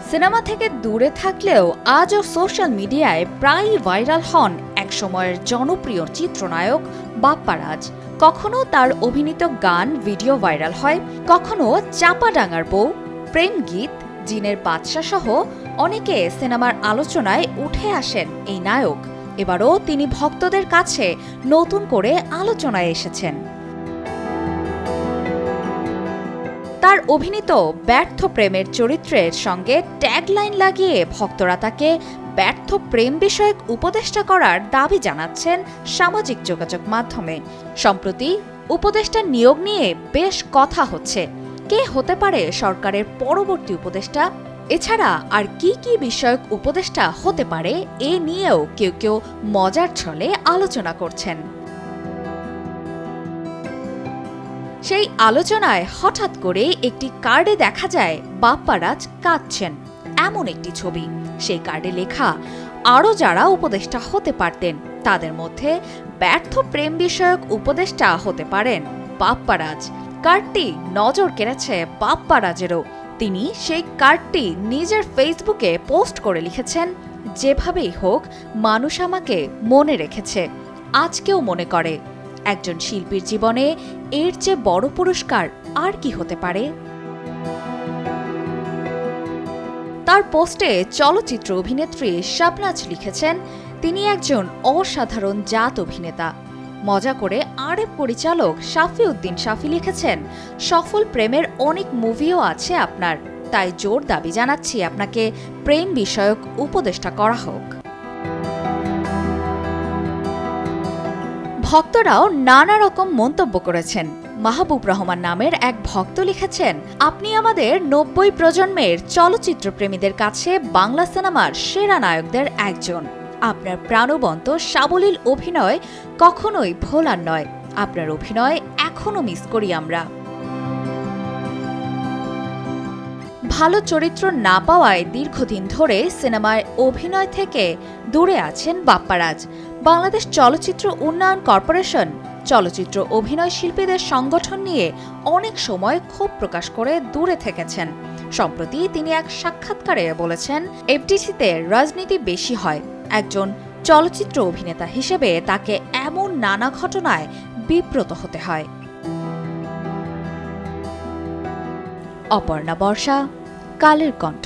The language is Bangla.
সিনেমা থেকে দূরে থাকলেও আজও সোশ্যাল মিডিয়ায় প্রায়ই ভাইরাল হন একসময়ের জনপ্রিয় চিত্রনায়ক বাপ্পা রাজ। কখনো তার অভিনীত গান ভিডিও ভাইরাল হয়, কখনো চাপাডাঙ্গার বউ, প্রেম গীত, জিনের বাদশা সহ অনেকে সিনেমার আলোচনায় উঠে আসেন এই নায়ক। এবারও তিনি ভক্তদের কাছে নতুন করে আলোচনায় এসেছেন। তার অভিনীত ব্যর্থ প্রেমের চরিত্রের সঙ্গে ট্যাগলাইন লাগিয়ে ভক্তরা তাকে ব্যর্থ প্রেম বিষয়ক উপদেষ্টা করার দাবি জানাচ্ছেন সামাজিক যোগাযোগ মাধ্যমে। সম্প্রতি উপদেষ্টা নিয়োগ নিয়ে বেশ কথা হচ্ছে। কে হতে পারে সরকারের পরবর্তী উপদেষ্টা? এছাড়া আর কি কি বিষয়ক উপদেষ্টা হতে পারে এ নিয়েও কেউ কেউ মজার ছলে আলোচনা করছেন। সেই আলোচনায় হঠাৎ করে একটি কার্ডে দেখা যায় বাপ্পা রাজ কাঁদছেন, এমন একটি ছবি। সেই কার্ডে লেখা আরও যারা উপদেষ্টা হতে পারতেন তাদের মধ্যে ব্যর্থ প্রেম বিষয়ক উপদেষ্টা হতে পারেন বাপ্পা রাজ। কার্ডটি নজর কেড়েছে বাপ্পা রাজেরও। তিনি সেই কার্ডটি নিজের ফেসবুকে পোস্ট করে লিখেছেন, যেভাবেই হোক মানুষ আমাকে মনে রেখেছে, আজকেও মনে করে। একজন শিল্পীর জীবনে এর চেয়ে বড় পুরস্কার আর কি হতে পারে? তার পোস্টে চলচ্চিত্র অভিনেত্রী শাবনাজ লিখেছেন, তিনি একজন অসাধারণ জাত অভিনেতা। মজা করে আরেক পরিচালক শাফি উদ্দিন শাফি লিখেছেন, সফল প্রেমের অনেক মুভিও আছে আপনার, তাই জোর দাবি জানাচ্ছি আপনাকে প্রেম বিষয়ক উপদেষ্টা করা হোক। ভক্তরাও নানা রকম মন্তব্য করেছেন। মাহবুব রহমান নামের এক ভক্ত লিখেছেন, আপনি আমাদের 90 প্রজন্মের চলচ্চিত্র প্রেমীদের কাছে বাংলা সিনেমার সেরা নায়কদের একজন। আপনার প্রাণবন্ত সাবলীল অভিনয় কখনোই ভোলার নয়। আপনার অভিনয় এখনো মিস করি আমরা। ভালো চরিত্র না পাওয়ায় দীর্ঘদিন ধরে সিনেমায় অভিনয় থেকে দূরে আছেন বাপ্পা রাজ। বাংলাদেশ চলচ্চিত্র উন্নয়ন কর্পোরেশন চলচ্চিত্র অভিনয় শিল্পীদের সংগঠন নিয়ে অনেক সময় ক্ষোভ প্রকাশ করে দূরে থেকেছেন। সম্প্রতি তিনি এক সাক্ষাৎকারে বলেছেন, এফডিসিতে রাজনীতি বেশি হয়। একজন চলচ্চিত্র অভিনেতা হিসেবে তাকে এমন নানা ঘটনায় বিব্রত হতে হয়। অপর্ণা বর্ষা, কালের কণ্ঠ।